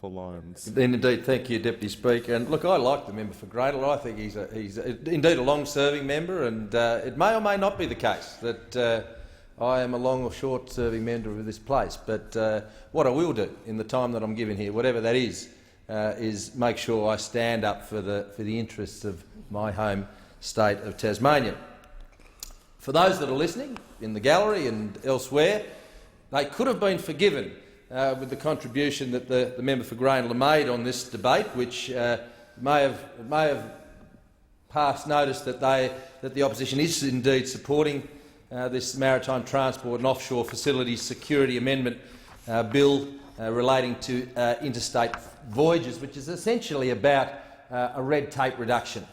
Lines. Indeed, thank you, Deputy Speaker. And look, I like the member for Grayndler. I think he's indeed a long-serving member, and it may or may not be the case that I am a long or short-serving member of this place. But what I will do in the time that I'm given here, whatever that is make sure I stand up for the interests of my home state of Tasmania. For those that are listening in the gallery and elsewhere, they could have been forgiven with the contribution that the member for Grayndler made on this debate, which may have passed notice that the opposition is indeed supporting this Maritime Transport and Offshore Facilities Security Amendment Bill relating to interstate voyages, which is essentially about a red tape reduction.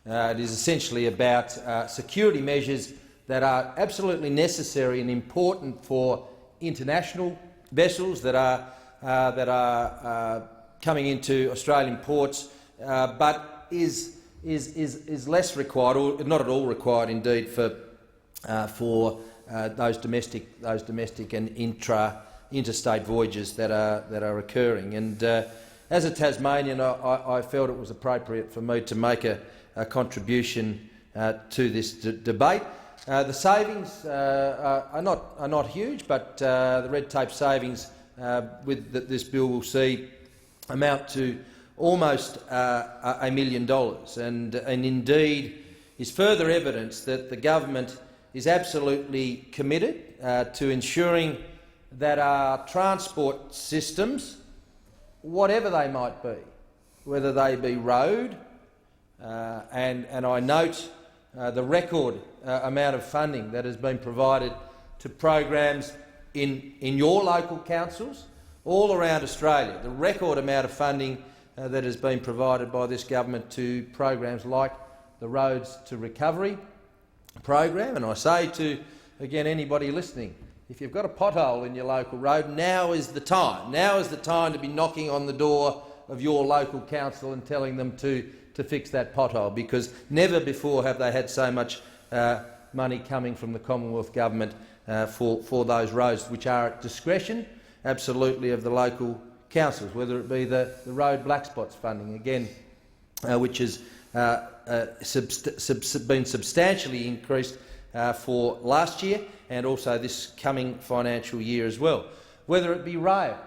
It is essentially about security measures that are absolutely necessary and important for international vessels that are coming into Australian ports, but is less required, or not at all required, indeed, for those domestic and interstate voyages that are occurring. And as a Tasmanian, I felt it was appropriate for me to make a contribution to this debate. The savings are not huge, but the red tape savings that this bill will see amount to almost $1 million, and indeed is further evidence that the government is absolutely committed to ensuring that our transport systems, whatever they might be, whether they be road, and I note the record amount of funding that has been provided to programs in your local councils all around Australia, the record amount of funding that has been provided by this government to programs like the Roads to Recovery program. And I say to, again, anybody listening, if you've got a pothole in your local road, now is the time. Now is the time to be knocking on the door of your local council and telling them to fix that pothole, because never before have they had so much money coming from the Commonwealth Government for those roads, which are at discretion, absolutely, of the local councils, whether it be the road black spots funding, again, which has been substantially increased for last year and also this coming financial year as well, whether it be rail.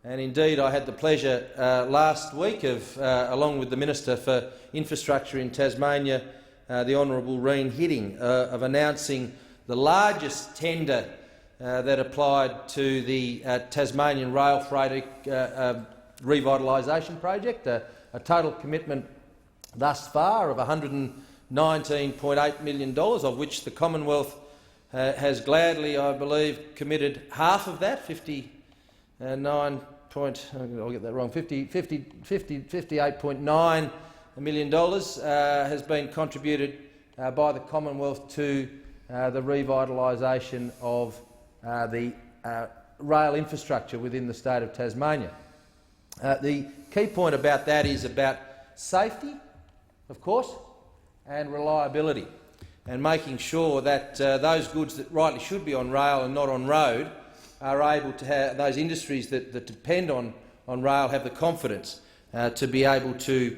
And indeed, I had the pleasure last week of, along with the Minister for Infrastructure in Tasmania, the Honourable Reen Hidding, of announcing the largest tender that applied to the Tasmanian Rail Freight Revitalisation Project, a total commitment thus far of $119.8 million, of which the Commonwealth has gladly, I believe, committed half of that, $58.9 million has been contributed by the Commonwealth to the revitalisation of the rail infrastructure within the state of Tasmania. The key point about that is about safety, of course, and reliability, and making sure that those goods that rightly should be on rail and not on road are able to have, those industries that depend on rail have the confidence to be able to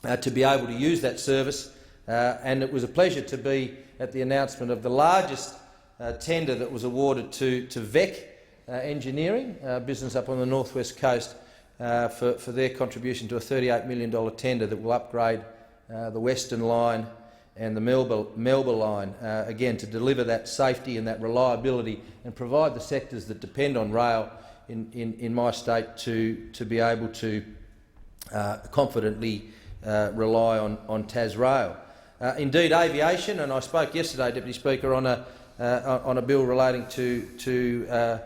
use that service. And it was a pleasure to be at the announcement of the largest tender that was awarded to VEC Engineering, business up on the northwest coast, for their contribution to a $38 million tender that will upgrade the Western Line and the Melbourne line, again, to deliver that safety and that reliability and provide the sectors that depend on rail in my state to be able to confidently rely on Tasrail. Indeed, aviation, and I spoke yesterday, Deputy Speaker, on a bill relating to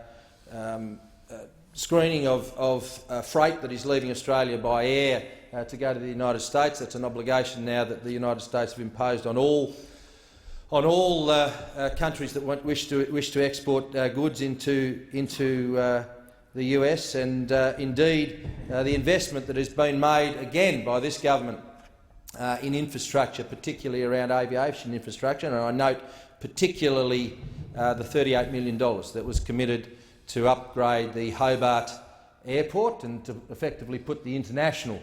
screening of freight that is leaving Australia by air to go to the United States. That's an obligation now that the United States have imposed on all countries that wish to export goods into the US. And indeed, the investment that has been made again by this government in infrastructure, particularly around aviation infrastructure, and I note particularly the $38 million that was committed to upgrade the Hobart airport and to effectively put the international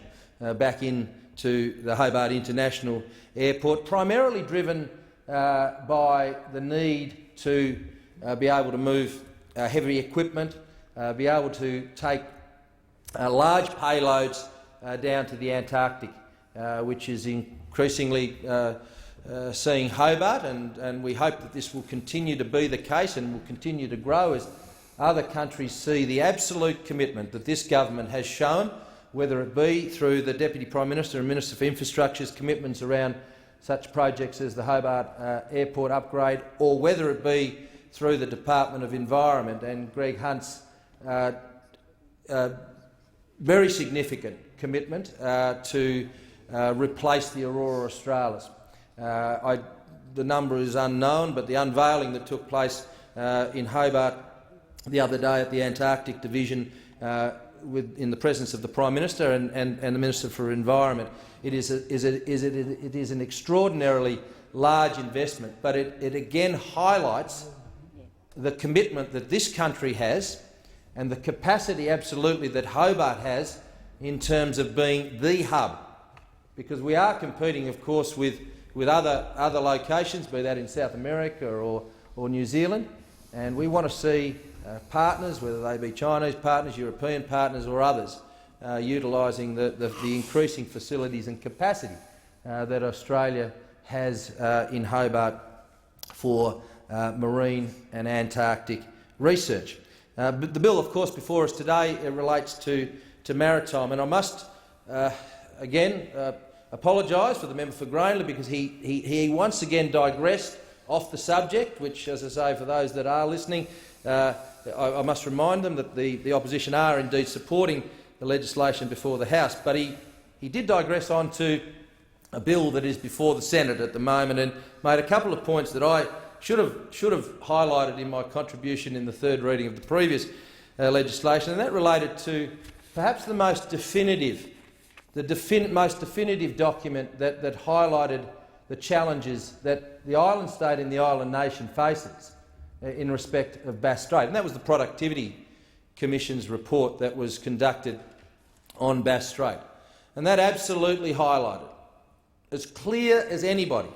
back into the Hobart International Airport, primarily driven by the need to be able to move heavy equipment, be able to take large payloads down to the Antarctic, which is increasingly seeing Hobart, and we hope that this will continue to be the case and will continue to grow as other countries see the absolute commitment that this government has shown, whether it be through the Deputy Prime Minister and Minister for Infrastructure's commitments around such projects as the Hobart Airport upgrade, or whether it be through the Department of Environment and Greg Hunt's very significant commitment to replace the Aurora Australis. The number is unknown, but the unveiling that took place in Hobart the other day at the Antarctic Division in the presence of the Prime Minister and the Minister for Environment, it is an extraordinarily large investment, but it again highlights the commitment that this country has and the capacity absolutely that Hobart has in terms of being the hub, because we are competing, of course, with other locations, be that in South America or New Zealand, and we want to see partners, whether they be Chinese partners, European partners or others, utilising the increasing facilities and capacity that Australia has in Hobart for marine and Antarctic research. But the bill, of course, before us today relates to maritime, and I must again apologise for the member for Graneley, because he once again digressed off the subject, which, as I say, for those that are listening, I must remind them that the opposition are indeed supporting the legislation before the House, but he did digress on to a bill that is before the Senate at the moment and made a couple of points that I should have highlighted in my contribution in the third reading of the previous legislation, and that related to perhaps the most definitive document that highlighted the challenges that the island state and the island nation faces in respect of Bass Strait, and that was the Productivity Commission's report that was conducted on Bass Strait, and that absolutely highlighted, as clear as anybody.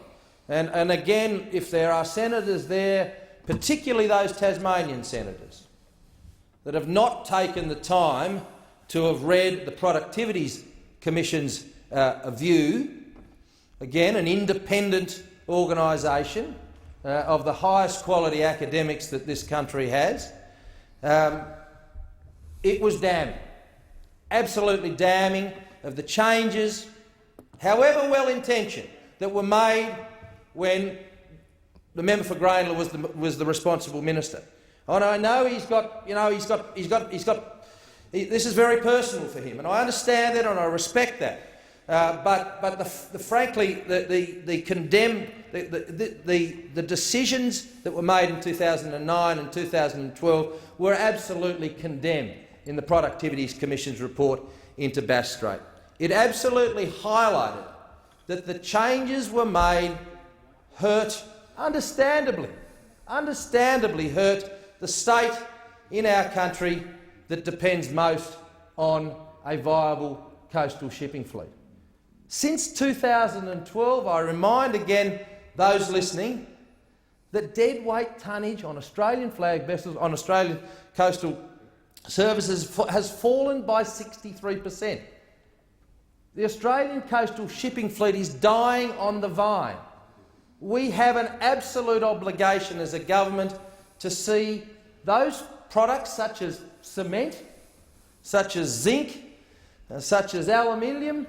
And again, if there are senators there, particularly those Tasmanian senators, that have not taken the time to have read the Productivity Commission's view, again an independent organisation of the highest quality academics that this country has, it was damning, absolutely damning of the changes, however well-intentioned, that were made when the member for Graneley was the responsible minister. And I know this is very personal for him, and I understand that and I respect that. But frankly, the decisions that were made in 2009 and 2012 were absolutely condemned in the Productivity Commission's report into Bass Strait. It absolutely highlighted that the changes were made understandably hurt the state in our country that depends most on a viable coastal shipping fleet. Since 2012, I remind again those listening that deadweight tonnage on Australian flag vessels on Australian coastal services has fallen by 63%. The Australian coastal shipping fleet is dying on the vine. We have an absolute obligation as a government to see those products such as cement, such as zinc, such as aluminium,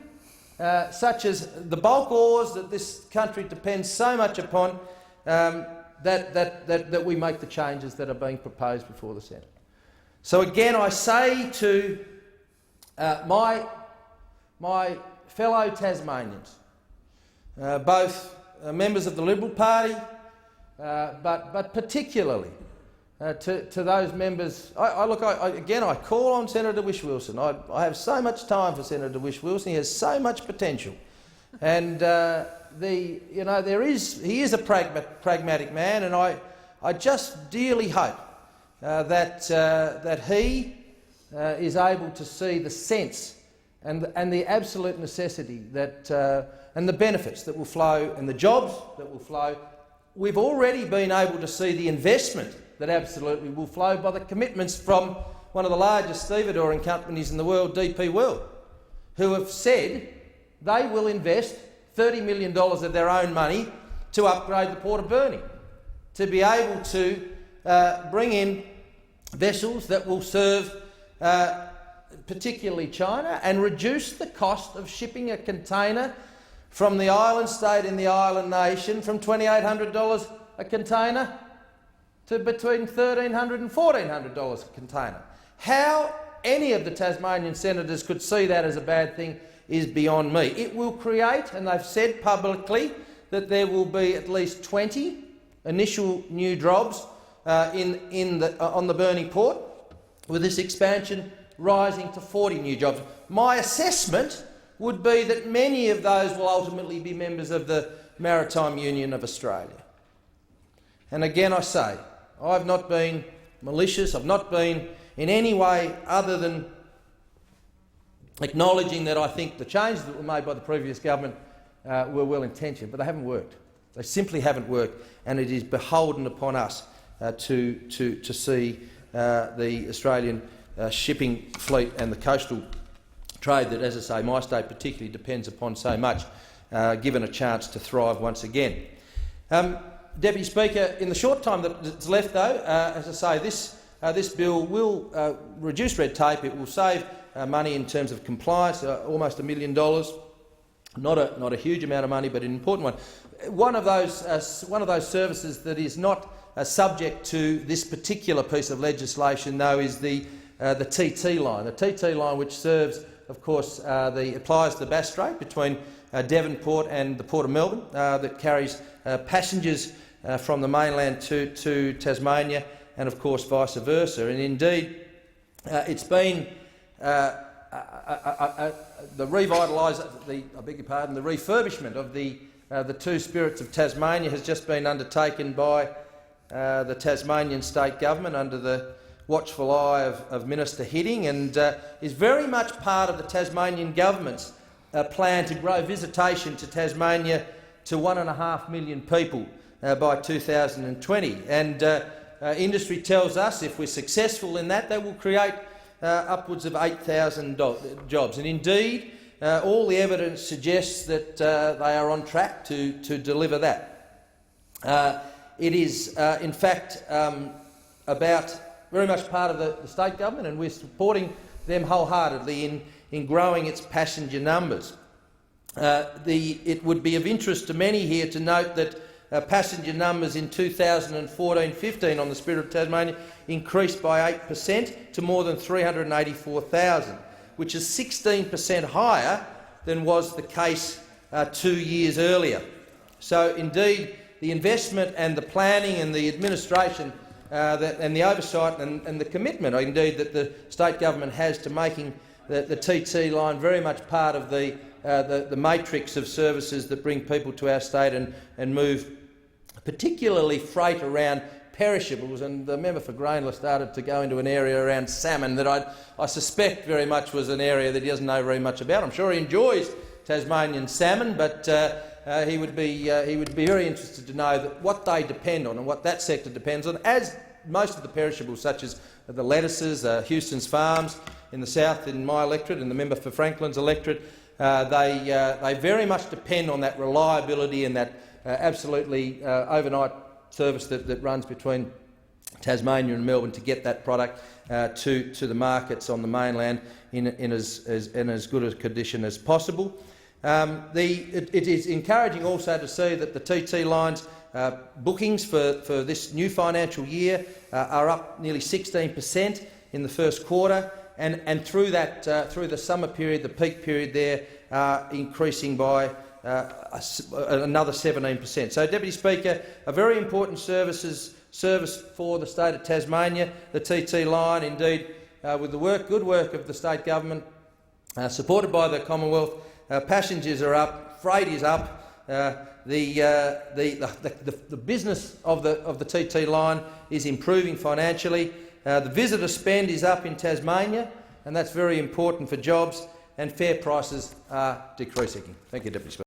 such as the bulk ores that this country depends so much upon, that we make the changes that are being proposed before the Senate. So again, I say to my fellow Tasmanians, both members of the Liberal Party, but particularly to those members. I call on Senator Whish-Wilson. I have so much time for Senator Whish-Wilson. He has so much potential, and he is a pragmatic man, and I just dearly hope that he is able to see the sense and the absolute necessity that, and the benefits that will flow and the jobs that will flow. We've already been able to see the investment that absolutely will flow by the commitments from one of the largest stevedoring companies in the world, DP World, who have said they will invest $30 million of their own money to upgrade the Port of Burnie, to be able to bring in vessels that will serve particularly China and reduce the cost of shipping a container from the island state in the island nation from $2,800 a container to between $1,300 and $1,400 a container. How any of the Tasmanian senators could see that as a bad thing is beyond me. It will create, and they've said publicly, that there will be at least 20 initial new jobs on the Burnie port, with this expansion rising to 40 new jobs. My assessment would be that many of those will ultimately be members of the Maritime Union of Australia. And again I say, I've not been malicious, I've not been in any way other than acknowledging that I think the changes that were made by the previous government were well intentioned, but they haven't worked. They simply haven't worked, and it is beholden upon us to see the Australian shipping fleet and the coastal trade that, as I say, my state particularly depends upon so much, given a chance to thrive once again. Deputy Speaker, in the short time that's left, though, as I say, this bill will reduce red tape. It will save money in terms of compliance, almost $1 million. Not a huge amount of money, but an important one. One of those services that is not subject to this particular piece of legislation, though, is the TT line. The TT line, which serves, of course, applies the Bass Strait between Devonport and the Port of Melbourne, that carries passengers from the mainland to Tasmania, and of course vice versa. And indeed, it's been the refurbishment of the two Spirits of Tasmania has just been undertaken by the Tasmanian State Government under the watchful eye of Minister Hidding, and is very much part of the Tasmanian Government's plan to grow visitation to Tasmania to 1.5 million people by 2020. And industry tells us if we're successful in that, they will create upwards of 8,000 jobs. And indeed, all the evidence suggests that they are on track to deliver that. It is, in fact, about very much part of the state government, and we're supporting them wholeheartedly in growing its passenger numbers. It would be of interest to many here to note that passenger numbers in 2014-15 on the Spirit of Tasmania increased by 8% to more than 384,000, which is 16% higher than was the case 2 years earlier. So indeed, the investment and the planning and the administration and the oversight and the commitment, indeed, that the state government has to making the TT line very much part of the matrix of services that bring people to our state and move particularly freight around perishables. And the member for Grainler started to go into an area around salmon that I suspect very much was an area that he doesn't know very much about. I'm sure he enjoys Tasmanian salmon, but he would be very interested to know that what they depend on and what that sector depends on, as most of the perishables, such as the lettuces, Houston's farms in the south in my electorate and the member for Franklin's electorate, they very much depend on that reliability and that absolutely overnight service that runs between Tasmania and Melbourne to get that product to the markets on the mainland in as good a condition as possible. It is encouraging also to see that the TT line's bookings for this new financial year are up nearly 16% in the first quarter, and through the summer period, the peak period there, increasing by another 17%. So, Deputy Speaker, a very important service for the state of Tasmania, the TT line. Indeed, with the good work of the state government, supported by the Commonwealth, passengers are up, freight is up. The business of the TT line is improving financially. The visitor spend is up in Tasmania, and that's very important for jobs, and fare prices are decreasing. Thank you, Deputy Speaker.